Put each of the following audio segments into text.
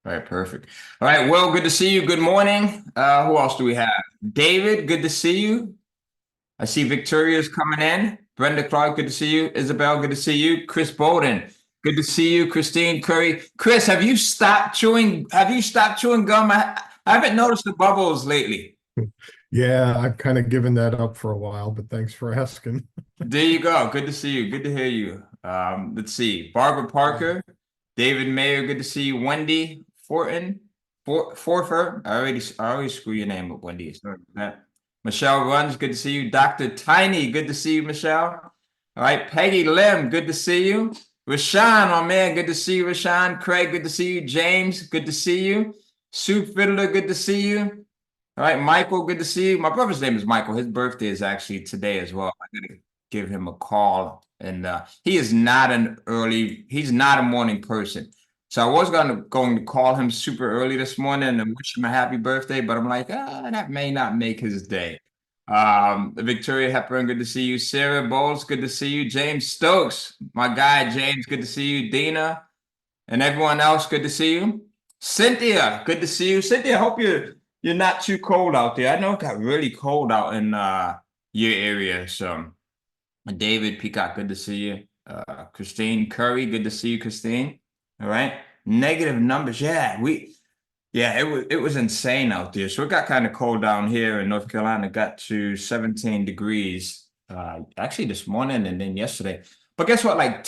All right, perfect. All right, well, good to see you. Good morning. Who else do we have? David, good to see you. I see Victoria's coming in. Brenda Clark, good to see you. Isabel, good to see you. Chris Bolden, good to see you. Christine Curry. Chris, have you stopped chewing gum? I haven't noticed the bubbles lately. Yeah, I've kind of given that up for a while, but thanks for asking. There you go. Good to see you. Good to hear you. Let's see. Barbara Parker, David Mayer, good to see you. Wendy Fortin, Forfer. I always screw your name up, Wendy. Sorry about that. Michelle Runs, good to see you. Dr. Tiny, good to see you, Michelle. All right, Peggy Lim, good to see you. Rashawn, my man, good to see you, Rashawn. Craig, good to see you. James, good to see you. Sue Fiddler, good to see you. All right, Michael, good to see you. My brother's name is Michael. His birthday is actually today as well. I gotta give him a call. And he's not a morning person. So I was going to call him super early this morning and wish him a happy birthday, but I'm like, that may not make his day. Victoria Hepburn, good to see you. Sarah Bowles, good to see you. James Stokes, my guy, James, good to see you. Dina and everyone else, good to see you. Cynthia, good to see you. Cynthia, I hope you're not too cold out there. I know it got really cold out in your area. So David Peacock, good to see you. Christine Curry, good to see you, Christine. All right. Negative numbers. Yeah, it was insane out there. So it got kind of cold down here in North Carolina. It got to 17 degrees actually this morning and then yesterday. But guess what? Like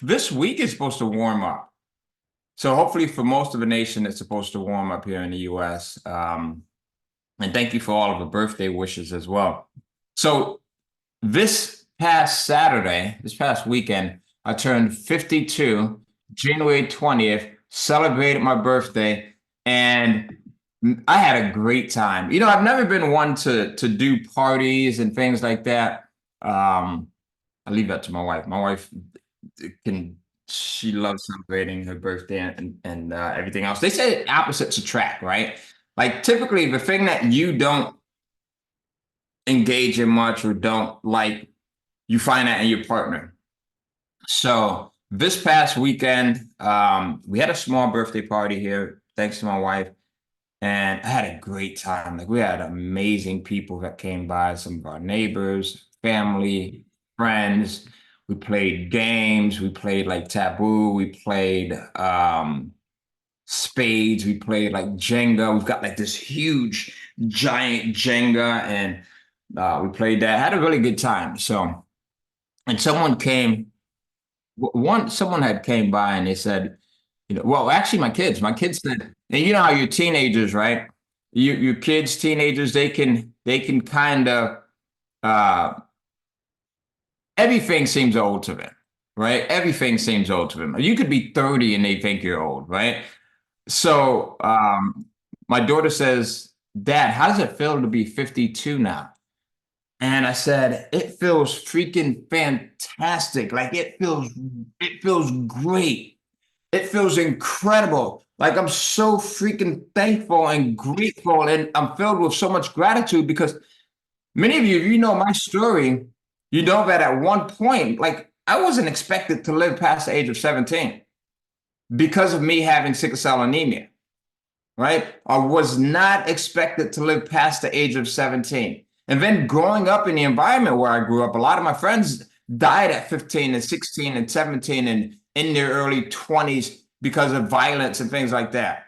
this week is supposed to warm up. So hopefully for most of the nation, it's supposed to warm up here in the US. And thank you for all of the birthday wishes as well. So this past weekend, I turned 52, January 20th, celebrated my birthday, and I had a great time. I've never been one to do parties and things like that. I leave that to my wife. My wife can she loves celebrating her birthday and everything else. They say opposites attract, right? Like typically the thing that you don't engage in much or don't like, you find that in your partner. So this past weekend, we had a small birthday party here, thanks to my wife, and I had a great time. Like we had amazing people that came by, some of our neighbors, family, friends. We played games. We played like Taboo. We played spades. We played like Jenga. We've got like this huge, giant Jenga, and we played that. Had a really good time. So, and someone had came by and they said, well, actually, my kids said, and you know how your teenagers, right? Your kids, teenagers, they can kind of uh, everything seems old to them, right? Everything seems old to them. You could be 30 and they think you're old, right? So my daughter says, Dad, how does it feel to be 52 now? And I said, it feels freaking fantastic. Like it feels great. It feels incredible. Like I'm so freaking thankful and grateful, and I'm filled with so much gratitude because many of you, if you know my story, you know that at one point, like I wasn't expected to live past the age of 17 because of me having sickle cell anemia, right? I was not expected to live past the age of 17. And then growing up in the environment where I grew up, a lot of my friends died at 15 and 16 and 17 and in their early 20s because of violence and things like that.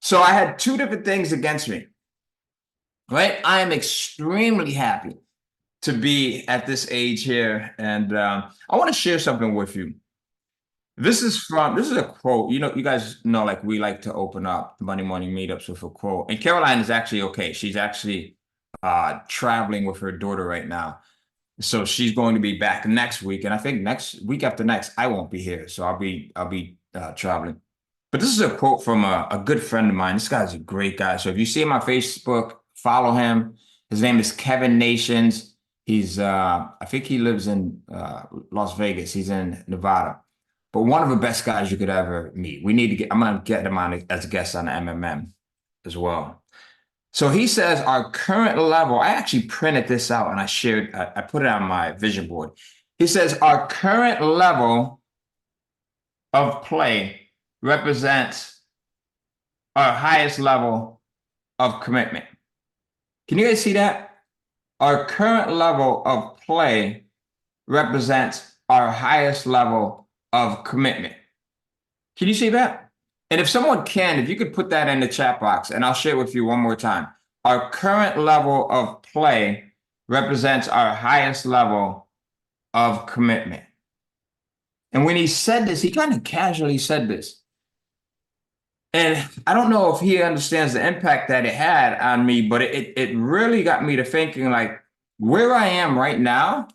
So I had two different things against me, right? I am extremely happy to be at this age here. And I want to share something with you. This is a quote. You guys know, like we like to open up the Monday morning meetups with a quote. And Caroline is actually okay. She's actually traveling with her daughter right now. So she's going to be back next week. And I think next week after next, I won't be here. So I'll be traveling. But this is a quote from a good friend of mine. This guy's a great guy. So if you see him on Facebook, follow him. His name is Kevin Nations. I think he lives in Las Vegas. He's in Nevada. But one of the best guys you could ever meet. I'm going to get him on as a guest on the MMM as well. So he says our current level, I actually printed this out and I put it on my vision board. He says our current level of play represents our highest level of commitment. Can you guys see that? Our current level of play represents our highest level of commitment. Can you see that? And if someone can, if you could put that in the chat box, and I'll share it with you one more time. Our current level of play represents our highest level of commitment. And when he said this, he kind of casually said this. And I don't know if he understands the impact that it had on me, but it really got me to thinking like where I am right now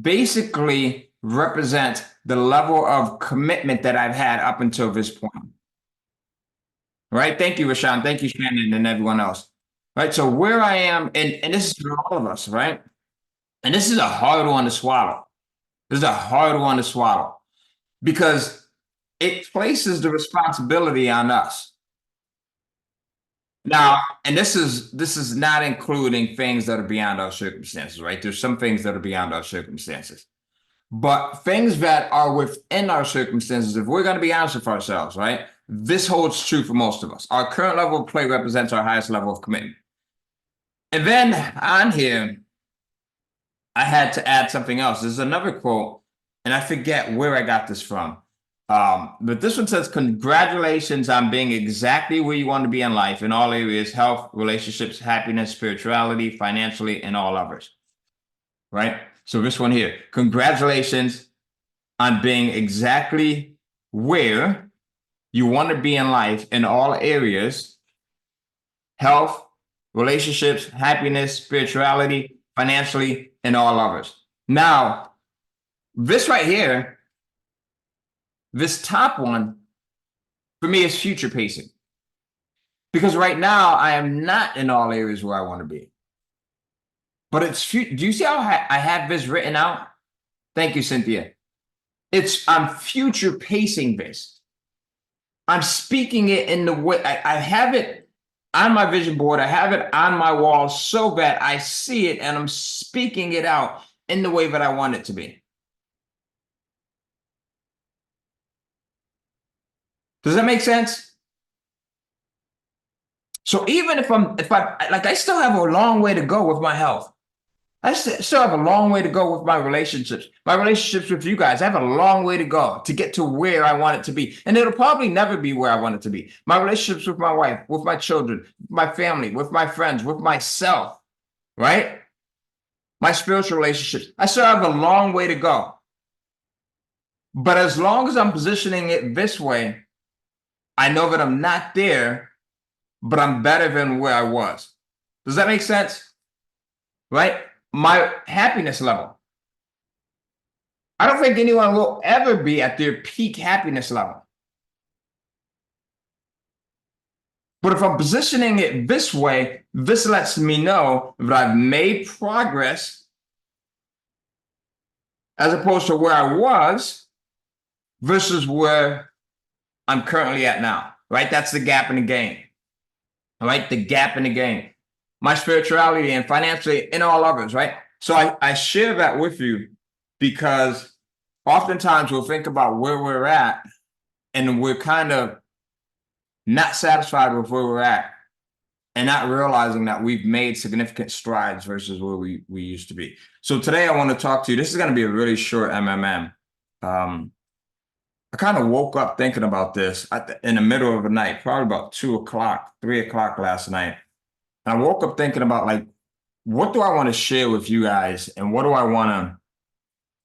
basically represents the level of commitment that I've had up until this point. Right? Thank you, Rashawn. Thank you, Shannon, and everyone else. Right? So where I am, and this is for all of us, right? And this is a hard one to swallow. This is a hard one to swallow because it places the responsibility on us. Now, and this is not including things that are beyond our circumstances, right? There's some things that are beyond our circumstances. But things that are within our circumstances, if we're going to be honest with ourselves, right? This holds true for most of us. Our current level of play represents our highest level of commitment. And then on here, I had to add something else. There's another quote, and I forget where I got this from. But this one says, congratulations on being exactly where you want to be in life in all areas, health, relationships, happiness, spirituality, financially, and all others. Right? So this one here, congratulations on being exactly where you want to be in life in all areas, health, relationships, happiness, spirituality, financially, and all others. Now, this right here, this top one, for me is future pacing. Because right now, I am not in all areas where I want to be. But it's, do you see how I have this written out? Thank you, Cynthia. I'm future pacing this. I'm speaking it in the way, I have it on my vision board. I have it on my wall so that I see it and I'm speaking it out in the way that I want it to be. Does that make sense? So even if I still have a long way to go with my health. I still have a long way to go with my relationships with you guys. I have a long way to go to get to where I want it to be. And it'll probably never be where I want it to be. My relationships with my wife, with my children, my family, with my friends, with myself, right? My spiritual relationships. I still have a long way to go. But as long as I'm positioning it this way, I know that I'm not there, but I'm better than where I was. Does that make sense? Right? My happiness level. I don't think anyone will ever be at their peak happiness level. But if I'm positioning it this way, this lets me know that I've made progress as opposed to where I was versus where I'm currently at now, right? That's the gap in the game, all right? The gap in the game. My spirituality and financially and all others, right? So I share that with you because oftentimes we'll think about where we're at and we're kind of not satisfied with where we're at and not realizing that we've made significant strides versus where we used to be. So today I want to talk to you. This is going to be a really short MMM. I kind of woke up thinking about this in the middle of the night, probably about 2 o'clock, 3 o'clock last night. And I woke up thinking about like, what do I want to share with you guys? And what do I want to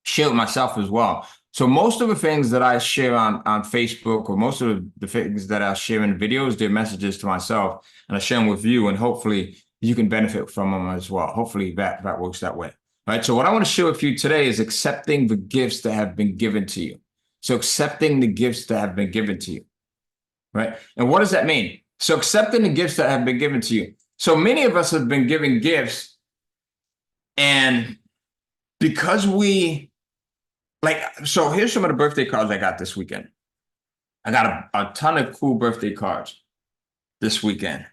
share with myself as well? So most of the things that I share on Facebook, or most of the things that I share in videos, they're messages to myself, and I share them with you, and hopefully you can benefit from them as well. Hopefully that works that way. All right. So what I want to share with you today is accepting the gifts that have been given to you. So accepting the gifts that have been given to you. Right. And what does that mean? So accepting the gifts that have been given to you. So many of us have been given gifts, and because so here's some of the birthday cards I got this weekend. I got a ton of cool birthday cards this weekend,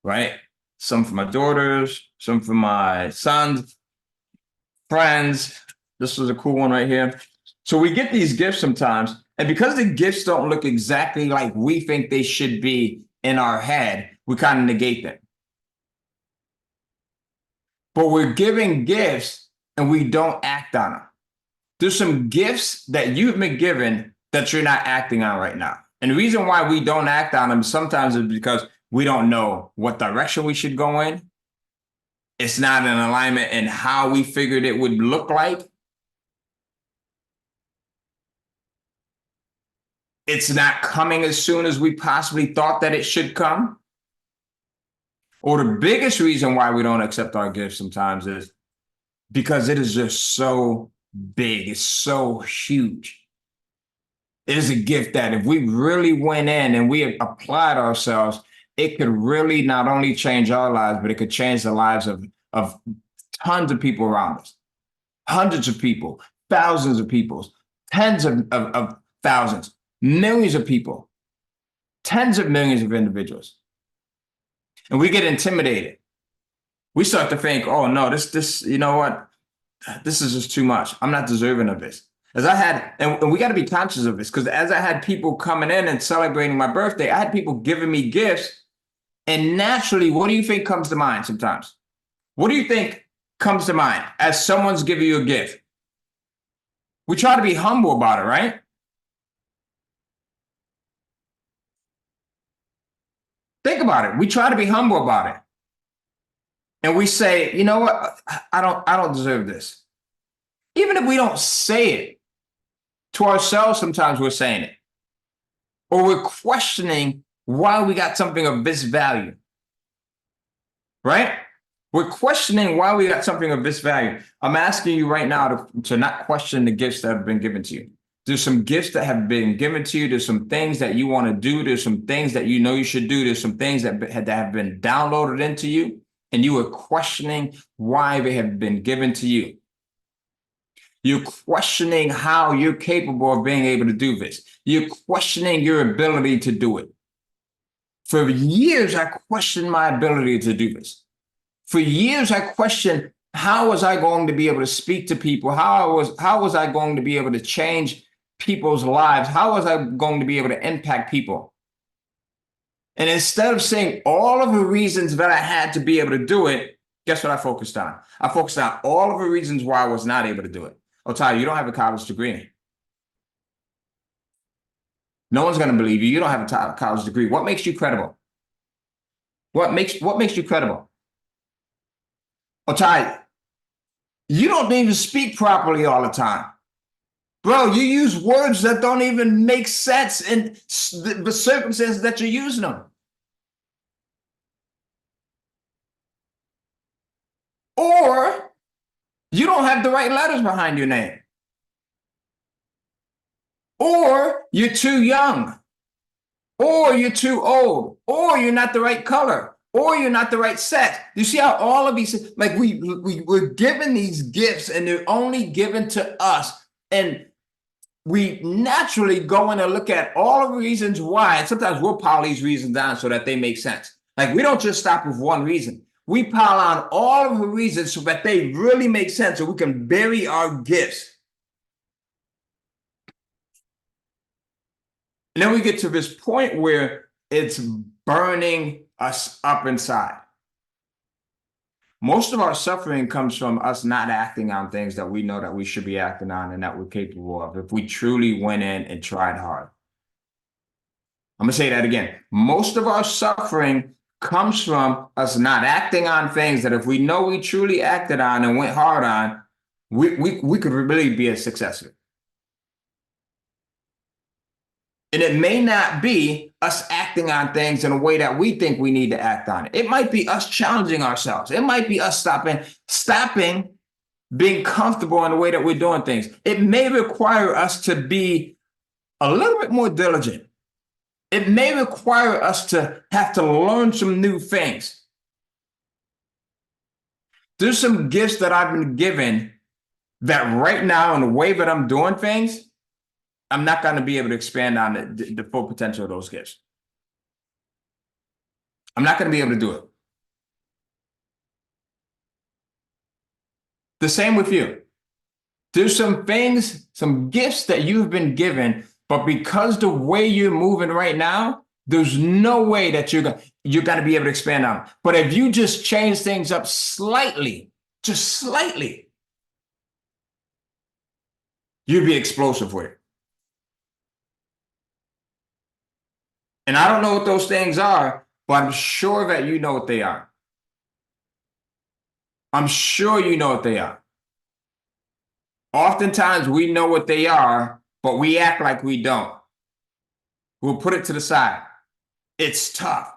right? Some for my daughters, some for my sons, friends. This was a cool one right here. So we get these gifts sometimes, And because the gifts don't look exactly like we think they should be in our head, we kind of negate them. But we're giving gifts and we don't act on them. There's some gifts that you've been given that you're not acting on right now. And the reason why we don't act on them sometimes is because we don't know what direction we should go in. It's not in alignment in how we figured it would look like. It's not coming as soon as we possibly thought that it should come. Or the biggest reason why we don't accept our gifts sometimes is because it is just so big. It's so huge. It is a gift that if we really went in and we applied ourselves, it could really not only change our lives, but it could change the lives of tons of people around us, hundreds of people, thousands of people, tens of thousands, millions of people, tens of millions of individuals. And we get intimidated. We start to think, oh no, this, you know what? This is just too much. I'm not deserving of this. As I had, and we got to be conscious of this, because as I had people coming in and celebrating my birthday, I had people giving me gifts. And naturally, what do you think comes to mind sometimes? What do you think comes to mind as someone's giving you a gift? We try to be humble about it, right? Think about it. We try to be humble about it. And we say, you know what? I don't deserve this. Even if we don't say it to ourselves, sometimes we're saying it. Or we're questioning why we got something of this value. Right? We're questioning why we got something of this value. I'm asking you right now to not question the gifts that have been given to you. There's some gifts that have been given to you. There's some things that you want to do. There's some things that you know you should do. There's some things that have been downloaded into you, and you are questioning why they have been given to you. You're questioning how you're capable of being able to do this. You're questioning your ability to do it. For years, I questioned my ability to do this. For years, I questioned, how was I going to be able to speak to people? How was I going to be able to change people's lives? How was I going to be able to impact people? And instead of saying all of the reasons that I had to be able to do it, guess what I focused on? I focused on all of the reasons why I was not able to do it. Oh, Ty, you don't have a college degree. No one's going to believe you. You don't have a college degree. What makes you credible? What makes you credible? Oh, Ty, you don't even speak properly all the time. Bro, you use words that don't even make sense in the circumstances that you're using them. Or you don't have the right letters behind your name. Or you're too young. Or you're too old. Or you're not the right color. Or you're not the right sex. You see how all of these, like we're given these gifts and they're only given to us. And we naturally go in and look at all of the reasons why, and sometimes we'll pile these reasons down so that they make sense. Like we don't just stop with one reason. We pile on all of the reasons so that they really make sense so we can bury our gifts. And then we get to this point where it's burning us up inside. Most of our suffering comes from us not acting on things that we know that we should be acting on and that we're capable of if we truly went in and tried hard. I'm going to say that again. Most of our suffering comes from us not acting on things that if we know we truly acted on and went hard on, we could really be a success. And it may not be us acting on things in a way that we think we need to act on it. It might be us challenging ourselves. It might be us stopping being comfortable in the way that we're doing things. It may require us to be a little bit more diligent. It may require us to have to learn some new things. There's some gifts that I've been given that right now, in the way that I'm doing things, I'm not going to be able to expand on the full potential of those gifts. I'm not going to be able to do it. The same with you. There's some things, some gifts that you've been given But because the way you're moving right now, there's no way that you're gonna be able to expand on. But if you just change things up slightly, just slightly, you'd be explosive with it. And I don't know what those things are, but I'm sure that you know what they are. I'm sure you know what they are. Oftentimes we know what they are, but we act like we don't. We'll put it to the side. It's tough,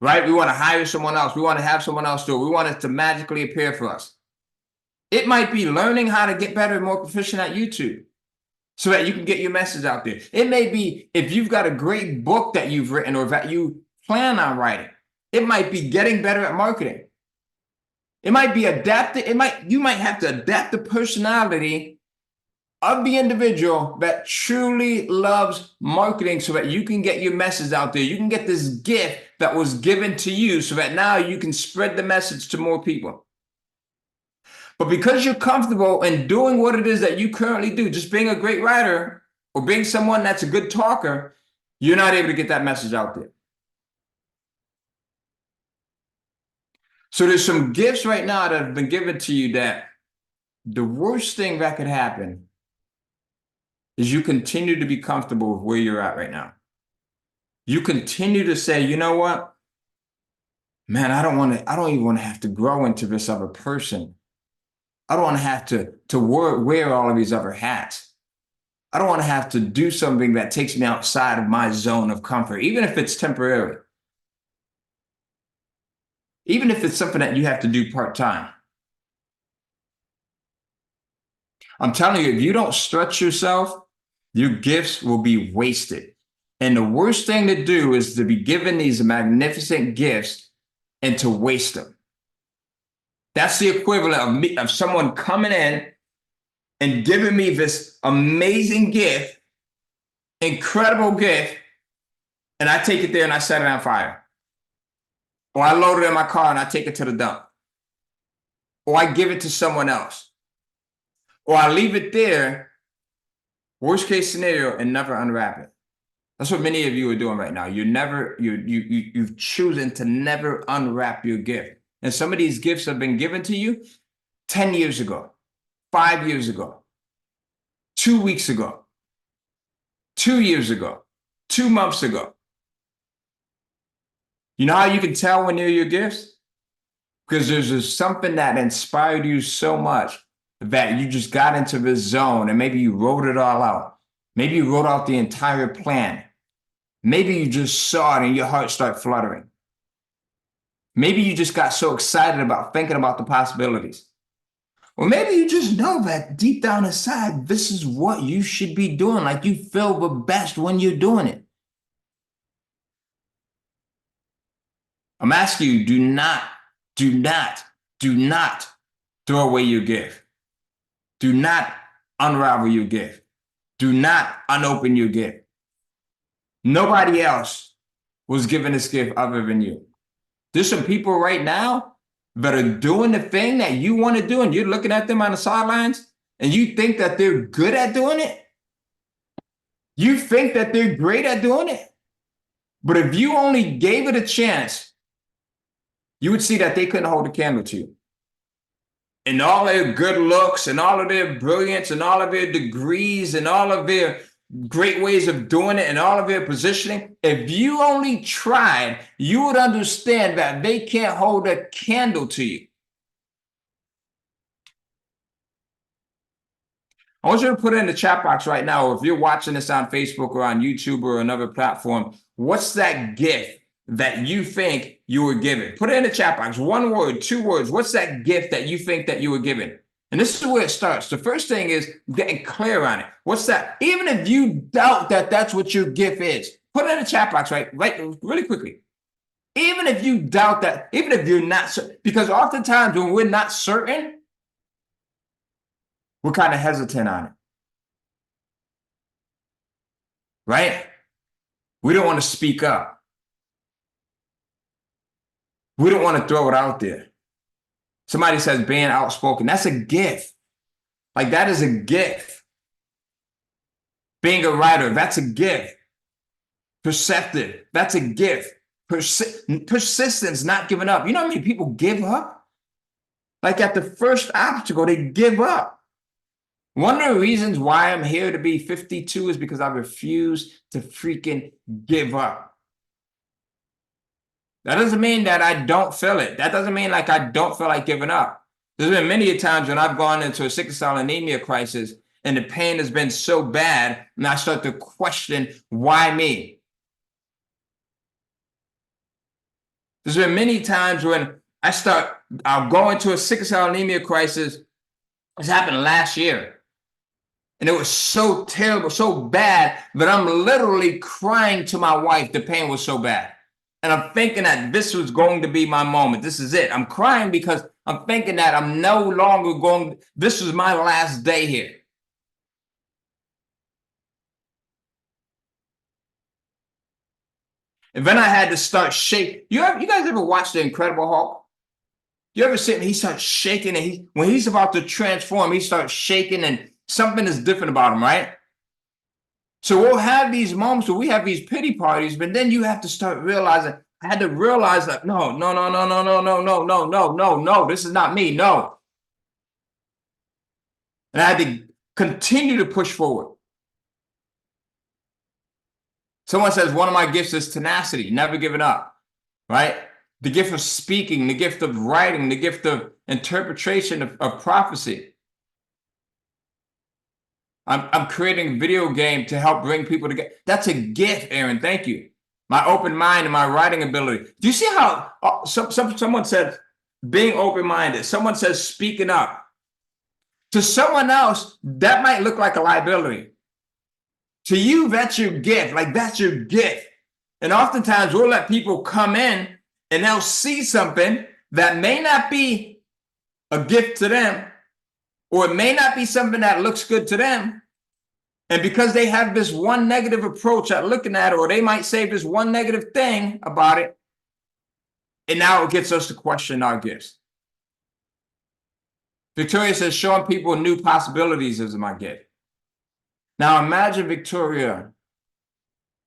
right? We want to hire someone else. We want to have someone else do it. We want it to magically appear for us. It might be learning how to get better and more proficient at YouTube so that you can get your message out there. It may be if you've got a great book that you've written or that you plan on writing. It might be getting better at marketing. It might be adapted. You might have to adapt the personality of the individual that truly loves marketing so that you can get your message out there. You can get this gift that was given to you so that now you can spread the message to more people. But because you're comfortable in doing what it is that you currently do, just being a great writer or being someone that's a good talker, you're not able to get that message out there. So there's some gifts right now that have been given to you that the worst thing that could happen is you continue to be comfortable with where you're at right now. You continue to say, you know what? Man, I don't even want to have to grow into this other person. I don't want to have to wear all of these other hats. I don't want to have to do something that takes me outside of my zone of comfort, even if it's temporary. Even if it's something that you have to do part-time. I'm telling you, if you don't stretch yourself, your gifts will be wasted. And the worst thing to do is to be given these magnificent gifts and to waste them. That's the equivalent of someone coming in and giving me this amazing gift, incredible gift, and I take it there and I set it on fire. Or I load it in my car and I take it to the dump. Or I give it to someone else. Or I leave it there, worst case scenario, and never unwrap it. That's what many of you are doing right now. You've chosen to never unwrap your gift. And some of these gifts have been given to you 10 years ago, 5 years ago, 2 weeks ago, 2 years ago, 2 months ago. You know how you can tell when they're your gifts? Because there's just something that inspired you so much that you just got into this zone and maybe you wrote it all out. Maybe you wrote out the entire plan. Maybe you just saw it and your heart started fluttering. Maybe you just got so excited about thinking about the possibilities. Or maybe you just know that deep down inside, this is what you should be doing. Like you feel the best when you're doing it. I'm asking you, do not throw away your gift. Do not unravel your gift. Do not unopen your gift. Nobody else was given this gift other than you. There's some people right now that are doing the thing that you want to do, and you're looking at them on the sidelines, and you think that they're good at doing it. You think that they're great at doing it. But if you only gave it a chance, you would see that they couldn't hold a candle to you. And all their good looks and all of their brilliance and all of their degrees and all of their great ways of doing it and all of their positioning, if you only tried, you would understand that they can't hold a candle to you. I want you to put it in the chat box right now, or if you're watching this on Facebook or on YouTube or another platform, what's that gift that you think you were given? Put it in the chat box. 1 word, 2 words. What's that gift that you think that you were given? And this is where it starts. The first thing is getting clear on it. What's that? Even if you doubt that that's what your gift is, put it in the chat box, right really quickly. Even if you doubt that, even if you're not certain, because oftentimes when we're not certain, we're kind of hesitant on it. Right? We don't want to speak up. We don't want to throw it out there. Somebody says being outspoken. That's a gift. Like that is a gift. Being a writer, that's a gift. Perceptive, that's a gift. Persistence, not giving up. You know how many people give up? Like at the first obstacle, they give up. One of the reasons why I'm here to be 52 is because I refuse to freaking give up. That doesn't mean that I don't feel it. That doesn't mean like I don't feel like giving up. There's been many times when I've gone into a sickle cell anemia crisis and the pain has been so bad, and I start to question, why me? There's been many times when I'll go into a sickle cell anemia crisis. This happened last year. And it was so terrible, so bad that I'm literally crying to my wife. The pain was so bad. And I'm thinking that this was going to be my moment. This is it. I'm crying because I'm thinking that I'm no longer going, this is my last day here. And then I had to start shaking. You guys ever watch The Incredible Hulk? You ever see him? He starts shaking, and when he's about to transform, he starts shaking, and something is different about him, right? So we'll have these moments where we have these pity parties, but then you have to start realizing, I had to realize that no, this is not me, no. And I had to continue to push forward. Someone says one of my gifts is tenacity, never giving up, right? The gift of speaking, the gift of writing, the gift of interpretation of prophecy. I'm creating a video game to help bring people together. That's a gift, Aaron. Thank you. My open mind and my writing ability. Do you see how someone said being open-minded? Someone says speaking up. To someone else, that might look like a liability. To you, that's your gift. Like, that's your gift. And oftentimes we'll let people come in and they'll see something that may not be a gift to them, or it may not be something that looks good to them. And because they have this one negative approach at looking at it, or they might say this one negative thing about it, and now it gets us to question our gifts. Victoria says, showing people new possibilities is my gift. Now imagine, Victoria,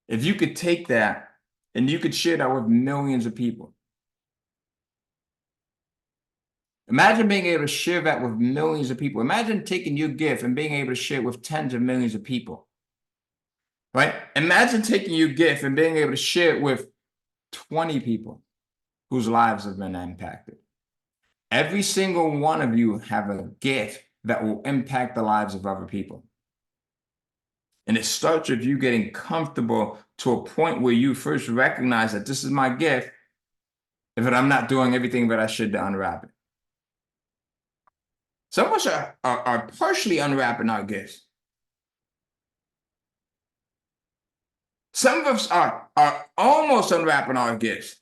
if you could take that and you could share that with millions of people. Imagine being able to share that with millions of people. Imagine taking your gift and being able to share it with tens of millions of people, right? Imagine taking your gift and being able to share it with 20 people whose lives have been impacted. Every single one of you have a gift that will impact the lives of other people. And it starts with you getting comfortable to a point where you first recognize that this is my gift, if I'm not doing everything that I should to unwrap it. Some of us are partially unwrapping our gifts. Some of us are almost unwrapping our gifts.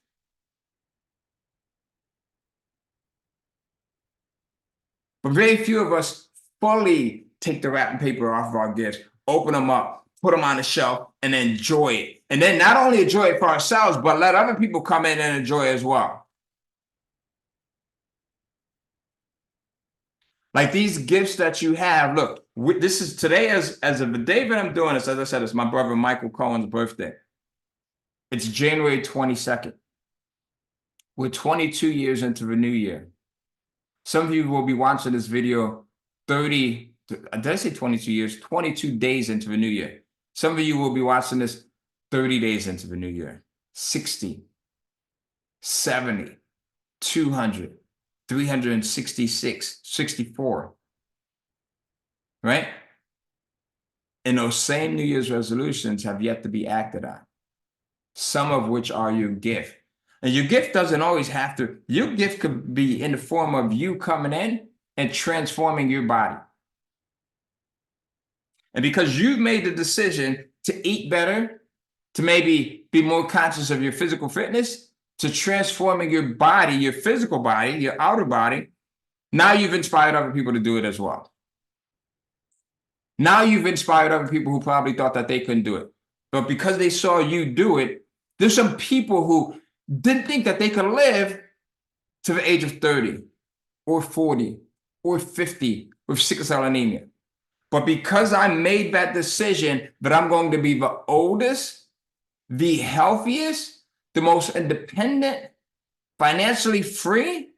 But very few of us fully take the wrapping paper off of our gifts, open them up, put them on the shelf, and enjoy it. And then not only enjoy it for ourselves, but let other people come in and enjoy it as well. Like these gifts that you have, look, this is today as of the day that I'm doing this, as I said, it's my brother Michael Cohen's birthday. It's January 22nd. We're 22 years into the new year. Some of you will be watching this video 30, did I say 22 years? 22 days into the new year. Some of you will be watching this 30 days into the new year. 60, 70, 200. 366, 64, right? And those same New Year's resolutions have yet to be acted on, some of which are your gift. And your gift doesn't always have to, your gift could be in the form of you coming in and transforming your body. And because you've made the decision to eat better, to maybe be more conscious of your physical fitness, to transforming your body, your physical body, your outer body, now you've inspired other people to do it as well. Now you've inspired other people who probably thought that they couldn't do it. But because they saw you do it, there's some people who didn't think that they could live to the age of 30 or 40 or 50 with sickle cell anemia. But because I made that decision that I'm going to be the oldest, the healthiest, the most independent, financially free,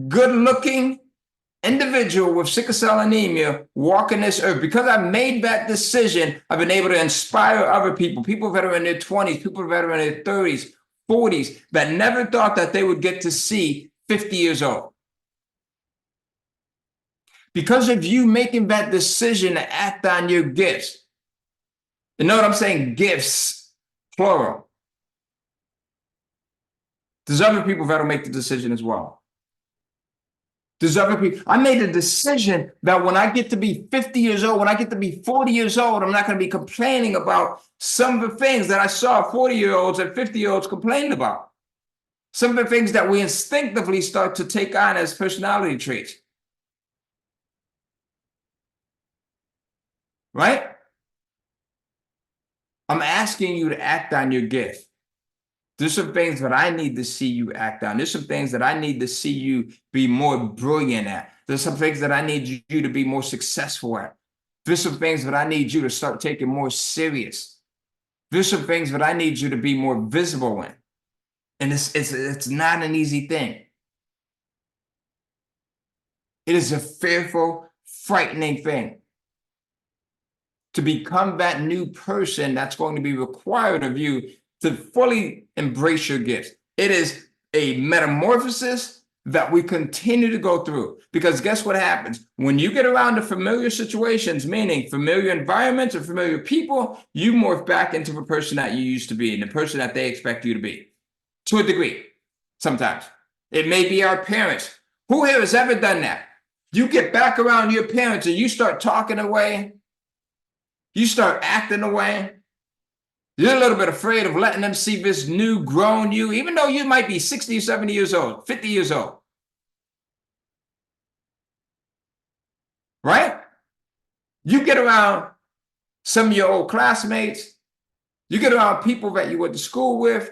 good looking individual with sickle cell anemia walking this earth, because I made that decision, I've been able to inspire other people, people that are in their 20s, people that are in their 30s, 40s, that never thought that they would get to see 50 years old. Because of you making that decision to act on your gifts. You know what I'm saying? Gifts, plural. There's other people that'll make the decision as well. There's other people. I made a decision that when I get to be 50 years old, when I get to be 40 years old, I'm not going to be complaining about some of the things that I saw 40-year-olds and 50-year-olds complaining about. Some of the things that we instinctively start to take on as personality traits. Right? I'm asking you to act on your gift. There's some things that I need to see you act on. There's some things that I need to see you be more brilliant at. There's some things that I need you to be more successful at. There's some things that I need you to start taking more serious. There's some things that I need you to be more visible in. And it's not an easy thing. It is a fearful, frightening thing. To become that new person that's going to be required of you to fully embrace your gifts. It is a metamorphosis that we continue to go through. Because guess what happens? When you get around to familiar situations, meaning familiar environments or familiar people, you morph back into the person that you used to be and the person that they expect you to be. To a degree, sometimes. It may be our parents. Who here has ever done that? You get back around your parents and you start talking away. You start acting away. You're a little bit afraid of letting them see this new grown you, even though you might be 60 or 70 years old, 50 years old. Right? You get around some of your old classmates, you get around people that you went to school with,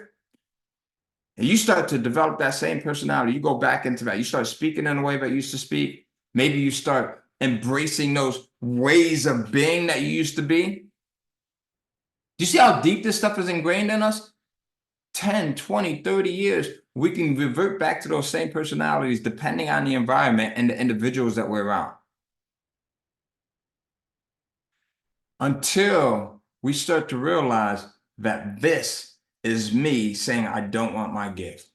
and you start to develop that same personality. You go back into that. You start speaking in the way that you used to speak. Maybe you start embracing those ways of being that you used to be. Do you see how deep this stuff is ingrained in us? 10, 20, 30 years, we can revert back to those same personalities depending on the environment and the individuals that we're around. Until we start to realize that this is me saying, I don't want my gift.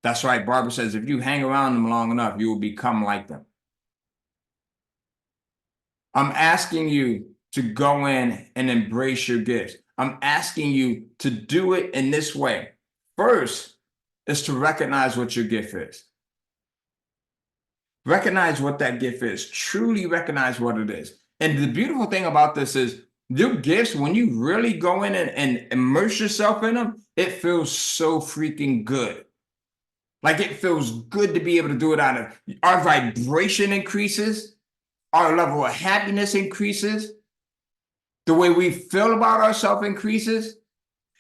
That's right. Barbara says, if you hang around them long enough, you will become like them. I'm asking you to go in and embrace your gifts. I'm asking you to do it in this way. First is to recognize what your gift is. Recognize what that gift is. Truly recognize what it is. And the beautiful thing about this is your gifts, when you really go in and immerse yourself in them, it feels so freaking good. Like it feels good to be able to do it out of our vibration increases, our level of happiness increases, the way we feel about ourselves increases.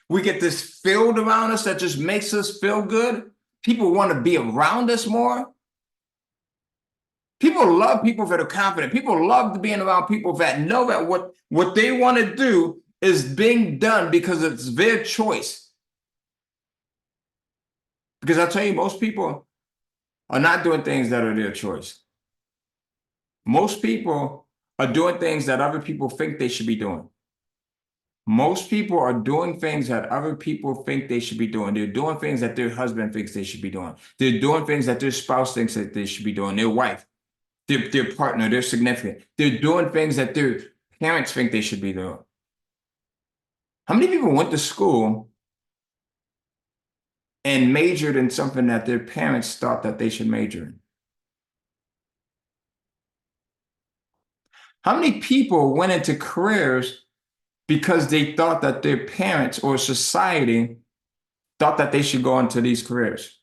We get this field around us that just makes us feel good. People want to be around us more. People love people that are confident. People love being around people that know that what they want to do is being done because it's their choice. Because I'll tell you, most people are not doing things that are their choice. Most people are doing things that other people think they should be doing. Most people are doing things that other people think they should be doing. They're doing things that their husband thinks they should be doing. They're doing things that their spouse thinks that they should be doing, their wife, their partner, their significant. They're doing things that their parents think they should be doing. How many people went to school and majored in something that their parents thought that they should major in? How many people went into careers because they thought that their parents or society thought that they should go into these careers?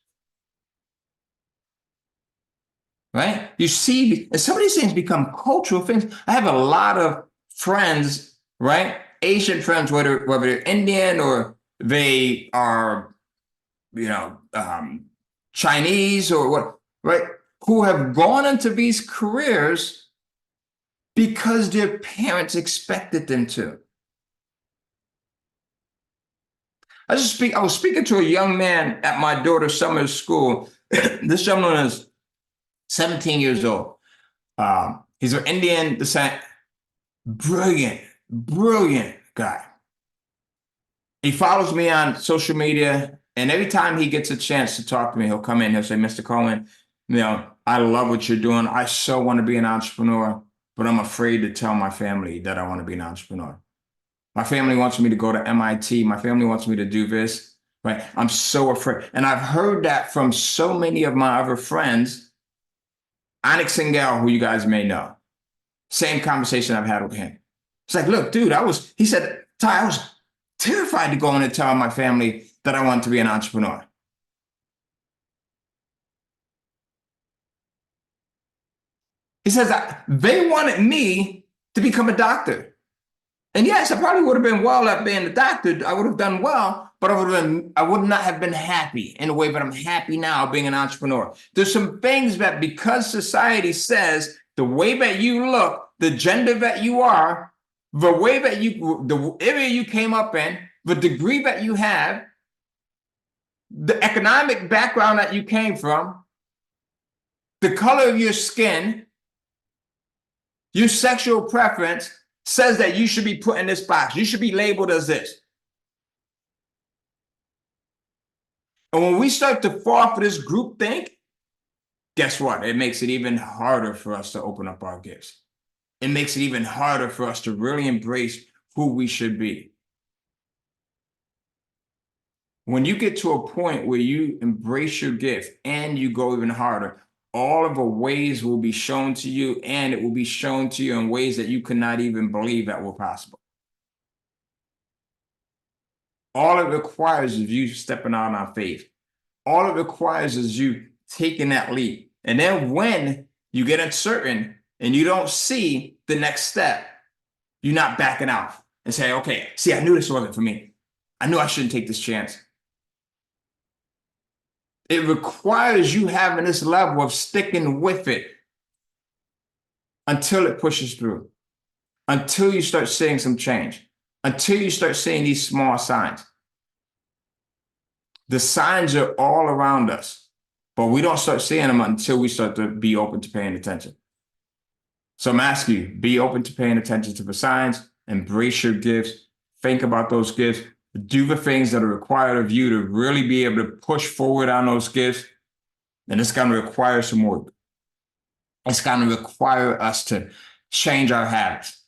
Right? You see, and some of these things become cultural things. I have a lot of friends, right? Asian friends, whether they're Indian or they are, Chinese or what, right? Who have gone into these careers because their parents expected them to. I was speaking to a young man at my daughter's summer school. This gentleman is 17 years old. He's an Indian descent, brilliant, brilliant guy. He follows me on social media, and every time he gets a chance to talk to me, he'll come in, he'll say, Mr. Cohen, I love what you're doing. I so want to be an entrepreneur, but I'm afraid to tell my family that I want to be an entrepreneur. My family wants me to go to MIT. My family wants me to do this, right? I'm so afraid. And I've heard that from so many of my other friends. Onyx Singel, who you guys may know. Same conversation I've had with him. It's like, look, dude, he said, Ty, I was terrified to go in and tell my family that I wanted to be an entrepreneur. He says they wanted me to become a doctor. And yes, I probably would have been well at being a doctor. I would have done well, but I would not have been happy in a way that I'm happy now being an entrepreneur. There's some things that because society says the way that you look, the gender that you are, the way that the area you came up in, the degree that you have, the economic background that you came from, the color of your skin, your sexual preference says that you should be put in this box. You should be labeled as this. And when we start to fall for this group think, guess what? It makes it even harder for us to open up our gifts. It makes it even harder for us to really embrace who we should be. When you get to a point where you embrace your gift and you go even harder, all of the ways will be shown to you, and it will be shown to you in ways that you could not even believe that were possible. All it requires is you stepping out on faith. All it requires is you taking that leap. And then when you get uncertain and you don't see the next step, you're not backing out and say, okay, see, I knew this wasn't for me. I knew I shouldn't take this chance. It requires you having this level of sticking with it until it pushes through, until you start seeing some change, until you start seeing these small signs. The signs are all around us, but we don't start seeing them until we start to be open to paying attention. So I'm asking you, be open to paying attention to the signs, embrace your gifts, think about those gifts, do the things that are required of you to really be able to push forward on those gifts. And it's going to require some work. It's going to require us to change our habits.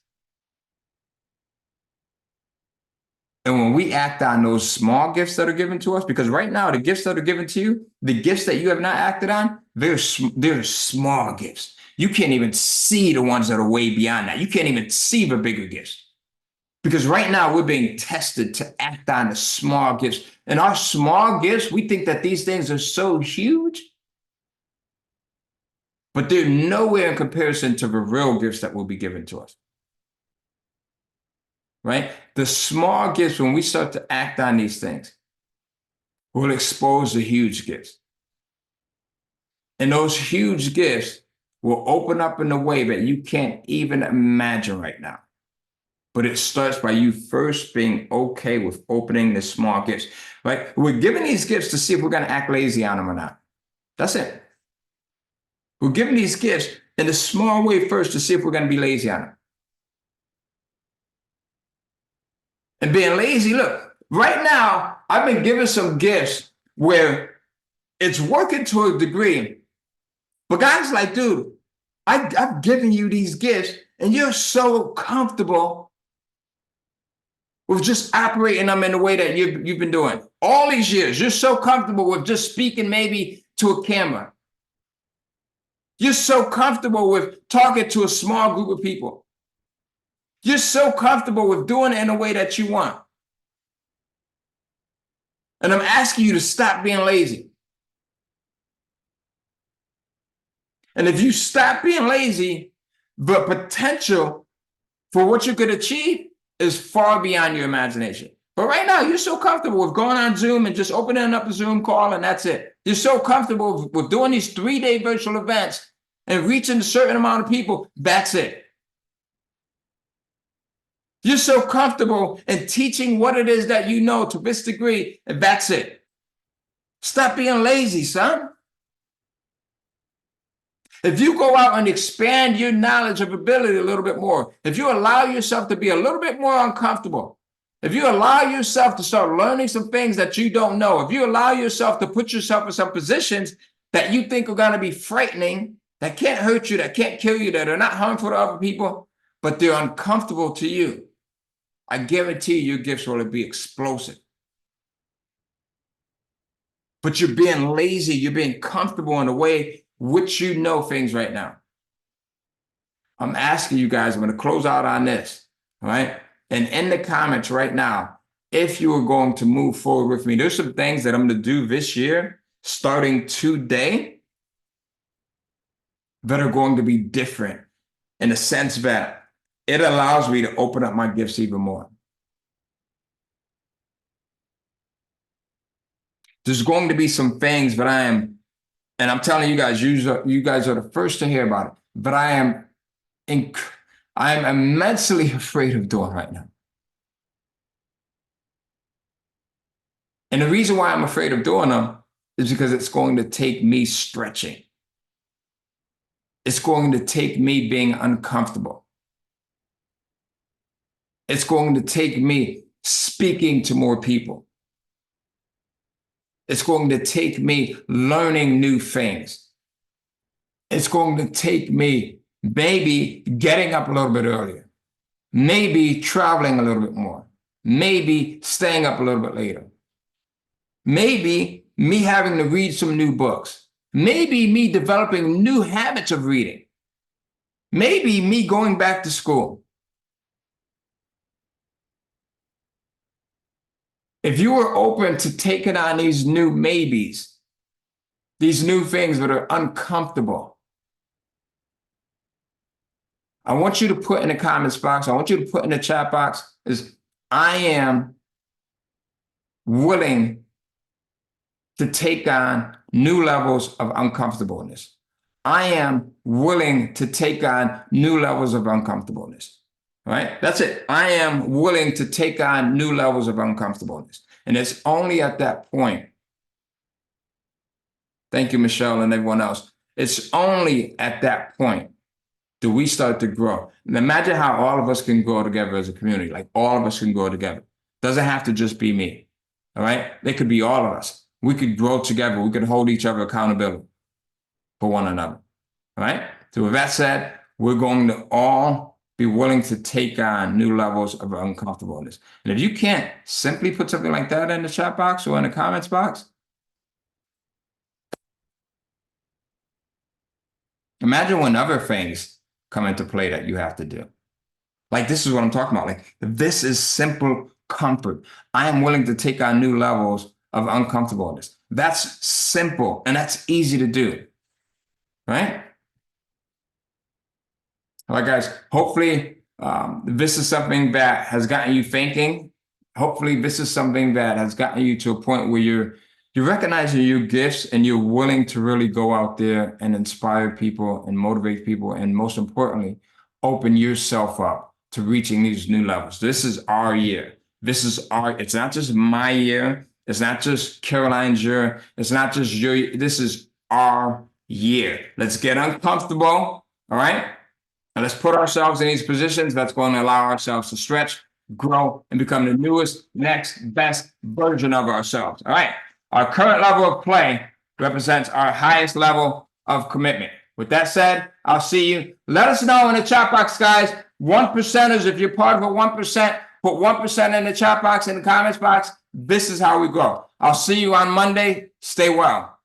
And when we act on those small gifts that are given to us, because right now, the gifts that are given to you, the gifts that you have not acted on, they're small gifts. You can't even see the ones that are way beyond that. You can't even see the bigger gifts. Because right now we're being tested to act on the small gifts. And our small gifts, we think that these things are so huge, but they're nowhere in comparison to the real gifts that will be given to us. Right? The small gifts, when we start to act on these things, will expose the huge gifts. And those huge gifts will open up in a way that you can't even imagine right now. But it starts by you first being okay with opening the small gifts, right? We're giving these gifts to see if we're going to act lazy on them or not. That's it. We're giving these gifts in a small way first to see if we're going to be lazy on them. And being lazy, look, right now, I've been given some gifts where it's working to a degree. But God's like, dude, I've given you these gifts and you're so comfortable with just operating them in the way that you've been doing all these years. You're so comfortable with just speaking maybe to a camera. You're so comfortable with talking to a small group of people. You're so comfortable with doing it in a way that you want. And I'm asking you to stop being lazy. And if you stop being lazy, the potential for what you could achieve is far beyond your imagination. But right now, you're so comfortable with going on Zoom and just opening up a Zoom call and that's it. You're so comfortable with doing these 3-day virtual events and reaching a certain amount of people. That's it. You're so comfortable in teaching what it is that you know to this degree, and that's it. Stop being lazy, son. If you go out and expand your knowledge of ability a little bit more, if you allow yourself to be a little bit more uncomfortable, if you allow yourself to start learning some things that you don't know, if you allow yourself to put yourself in some positions that you think are going to be frightening, that can't hurt you, that can't kill you, that are not harmful to other people, but they're uncomfortable to you, I guarantee your gifts will be explosive. But you're being lazy, you're being comfortable in the way which you know things right now. I'm asking you guys, I'm going to close out on this, all right? And in the comments right now, if you are going to move forward with me, there's some things that I'm going to do this year, starting today, that are going to be different in the sense that it allows me to open up my gifts even more. There's going to be some things that I am, and I'm telling you guys, you guys are the first to hear about it, but I am immensely afraid of doing right now. And the reason why I'm afraid of doing them is because it's going to take me stretching. It's going to take me being uncomfortable. It's going to take me speaking to more people. It's going to take me learning new things. It's going to take me maybe getting up a little bit earlier, maybe traveling a little bit more, maybe staying up a little bit later, maybe me having to read some new books, maybe me developing new habits of reading, maybe me going back to school. If you are open to taking on these new maybes, these new things that are uncomfortable, I want you to put in the comments box, I want you to put in the chat box, is I am willing to take on new levels of uncomfortableness. I am willing to take on new levels of uncomfortableness. Right? That's it. I am willing to take on new levels of uncomfortableness. And it's only at that point. Thank you, Michelle, and everyone else. It's only at that point do we start to grow. And imagine how all of us can grow together as a community. Like all of us can grow together. Doesn't have to just be me. All right? It could be all of us. We could grow together. We could hold each other accountable for one another. All right? So with that said, we're going to all be willing to take on new levels of uncomfortableness. And if you can't, simply put something like that in the chat box or in the comments box. Imagine when other things come into play that you have to do. Like this is what I'm talking about. Like this is simple comfort. I am willing to take on new levels of uncomfortableness. That's simple and that's easy to do. Right? All right, guys, hopefully this is something that has gotten you thinking. Hopefully this is something that has gotten you to a point where you're recognizing your gifts and you're willing to really go out there and inspire people and motivate people. And most importantly, open yourself up to reaching these new levels. This is our year. It's not just my year. It's not just Caroline's year. It's not just your year. This is our year. Let's get uncomfortable. All right. And let's put ourselves in these positions that's going to allow ourselves to stretch, grow, and become the newest, next, best version of ourselves. All right. Our current level of play represents our highest level of commitment. With that said, I'll see you. Let us know in the chat box, guys. 1%ers, if you're part of a 1%, put 1% in the chat box, in the comments box. This is how we grow. I'll see you on Monday. Stay well.